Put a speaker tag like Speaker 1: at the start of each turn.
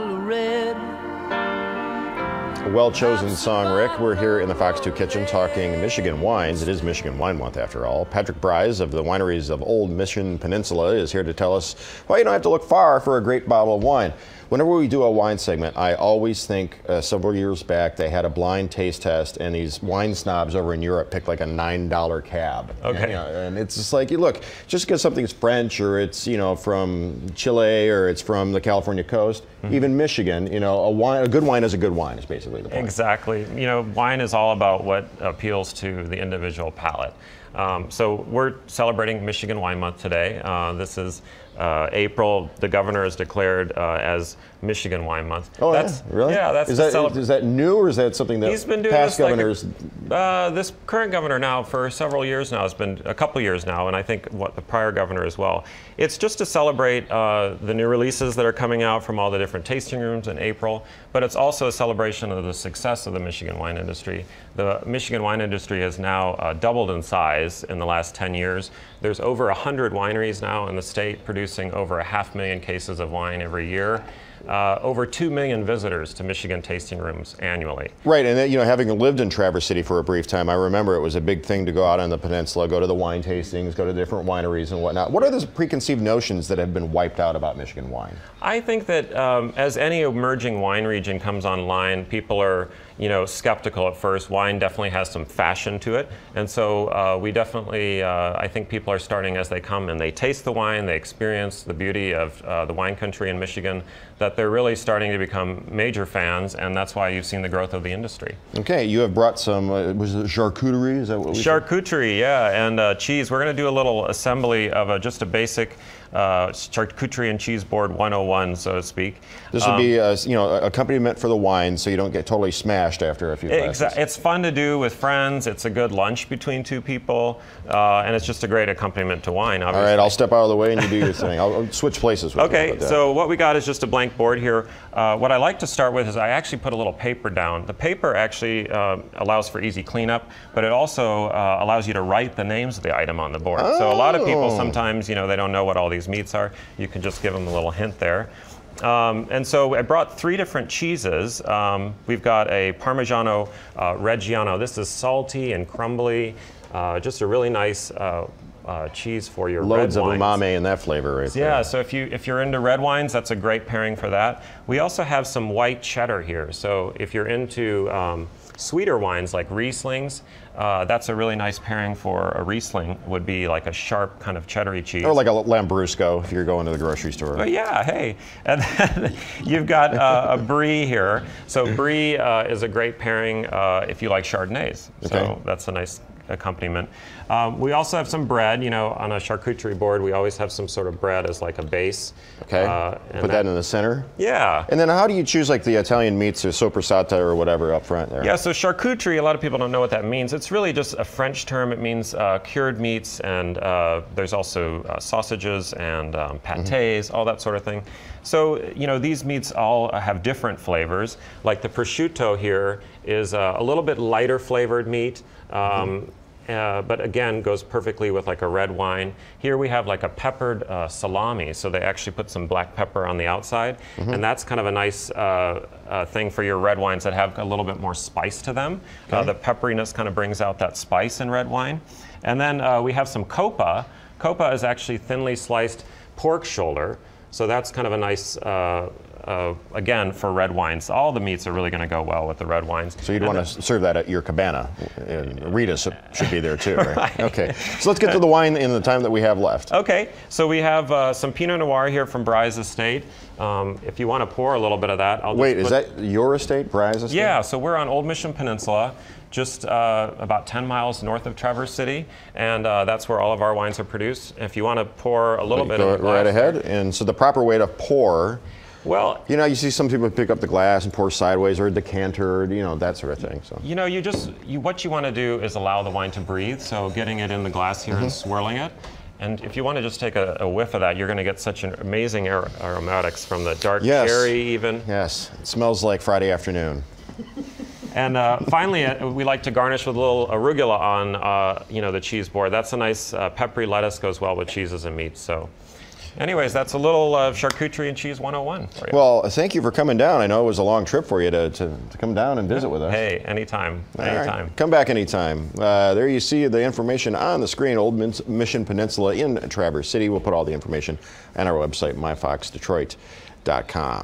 Speaker 1: bottle of red.
Speaker 2: Well-chosen song, Rick. We're here in the Fox 2 kitchen talking Michigan wines. It is Michigan Wine Month, after all. Patrick Brys of the wineries of Old Mission Peninsula is here to tell us why you don't have to look far for a great bottle of wine. Whenever we do a wine segment, I always think several years back they had a blind taste test, and these wine snobs over in Europe picked like a $9 cab.
Speaker 3: Okay.
Speaker 2: And it's just like, look, just because something's French or it's from Chile or it's from the California coast, even Michigan, a good wine is a good wine is basically the point.
Speaker 3: Exactly. Wine is all about what appeals to the individual palate. So we're celebrating Michigan Wine Month today. This is April. The governor has declared as Michigan Wine Month.
Speaker 2: Oh, yeah? Really?
Speaker 3: Yeah, that's
Speaker 2: is that new, or is that something that
Speaker 3: he's been doing
Speaker 2: past
Speaker 3: this
Speaker 2: governors?
Speaker 3: This current governor now for several years now. It's been a couple years now, and I think the prior governor as well. It's just to celebrate the new releases that are coming out from all the different tasting rooms in April, but it's also a celebration of the success of the Michigan wine industry. The Michigan wine industry has now doubled in size in the last 10 years. There's over 100 wineries now in the state producing over 500,000 cases of wine every year. Over 2 million visitors to Michigan tasting rooms annually.
Speaker 2: Right, and having lived in Traverse City for a brief time, I remember it was a big thing to go out on the peninsula, go to the wine tastings, go to different wineries and whatnot. What are the preconceived notions that have been wiped out about Michigan wine?
Speaker 3: I think that as any emerging wine region comes online, people are skeptical at first. Wine definitely has some fashion to it, and so we definitely, I think people are starting as they come and they taste the wine, they experience the beauty of the wine country in Michigan, that they're really starting to become major fans, and that's why you've seen the growth of the industry.
Speaker 2: Okay, you have brought some, was it charcuterie? Is that what we
Speaker 3: Charcuterie, yeah, and cheese. We're going to do a little assembly of just a basic charcuterie and cheese board 101, so to speak.
Speaker 2: This would be accompaniment for the wine, so you don't get totally smashed after a few glasses.
Speaker 3: Exactly. It's fun to do with friends. It's a good lunch between two people, and it's just a great accompaniment to wine, obviously.
Speaker 2: All right, I'll step out of the way and you do your thing. I'll switch places with you.
Speaker 3: Okay, so what we got is just a blank board here. What I like to start with is I actually put a little paper down. The paper actually allows for easy cleanup, but it also allows you to write the names of the item on the board.
Speaker 2: Oh.
Speaker 3: So a lot of people sometimes, they don't know what all these meats are. You can just give them a little hint there. And so I brought 3 different cheeses. We've got a Parmigiano Reggiano. This is salty and crumbly, just a really nice cheese for your
Speaker 2: loads
Speaker 3: red
Speaker 2: of
Speaker 3: wines.
Speaker 2: umami in that flavor right there.
Speaker 3: Yeah, so if you're into red wines, that's a great pairing for that. We also have some white cheddar here. So if you're into sweeter wines like Rieslings, that's a really nice pairing for a Riesling, would be like a sharp kind of cheddary cheese.
Speaker 2: Or like a Lambrusco if you're going to the grocery store.
Speaker 3: But yeah, hey. And then you've got a Brie here. So Brie is a great pairing if you like Chardonnays. So
Speaker 2: Okay.
Speaker 3: that's a nice accompaniment. We also have some bread, on a charcuterie board. We always have some sort of bread as like a base.
Speaker 2: Okay, put that in the center.
Speaker 3: Yeah.
Speaker 2: And then how do you choose like the Italian meats or soppressata or whatever up front there?
Speaker 3: Yeah, so charcuterie, a lot of people don't know what that means. It's really just a French term. It means cured meats, and there's also sausages and pâtés, all that sort of thing. So, these meats all have different flavors. Like the prosciutto here is a little bit lighter flavored meat. But again, goes perfectly with like a red wine. Here we have like a peppered salami, so they actually put some black pepper on the outside, and that's kind of a nice thing for your red wines that have a little bit more spice to them.
Speaker 2: Okay.
Speaker 3: The pepperiness kind of brings out that spice in red wine. And then we have some copa. Copa is actually thinly sliced pork shoulder, so that's kind of a nice again, for red wines. All the meats are really going to go well with the red wines.
Speaker 2: So you'd want to serve that at your cabana. And Rita should be there too, right?
Speaker 3: Right.
Speaker 2: Okay. So let's get to the wine in the time that we have left.
Speaker 3: Okay. So we have some Pinot Noir here from Brys Estate. If you want to pour a little bit of that, I'll just
Speaker 2: Wait, is that your estate, Brys Estate?
Speaker 3: Yeah. So we're on Old Mission Peninsula, just about 10 miles north of Traverse City, and that's where all of our wines are produced. If you want to pour a little bit
Speaker 2: Go
Speaker 3: of the glass
Speaker 2: right ahead.
Speaker 3: there.
Speaker 2: And so the proper way to pour.
Speaker 3: Well,
Speaker 2: you see some people pick up the glass and pour sideways or a decanter, that sort of thing. So
Speaker 3: what you want to do is allow the wine to breathe. So getting it in the glass here and swirling it. And if you want to just take a whiff of that, you're going to get such an amazing aromatics from the dark cherry even.
Speaker 2: Yes, it smells like Friday afternoon.
Speaker 3: And finally, we like to garnish with a little arugula on the cheese board. That's a nice peppery lettuce, goes well with cheeses and meats. So Anyways, that's a little charcuterie and cheese 101 for you.
Speaker 2: Well, thank you for coming down. I know it was a long trip for you to come down and visit with us.
Speaker 3: Hey, anytime, anytime.
Speaker 2: Right. Come back anytime. There you see the information on the screen, Old Mission Peninsula in Traverse City. We'll put all the information on our website, myfoxdetroit.com.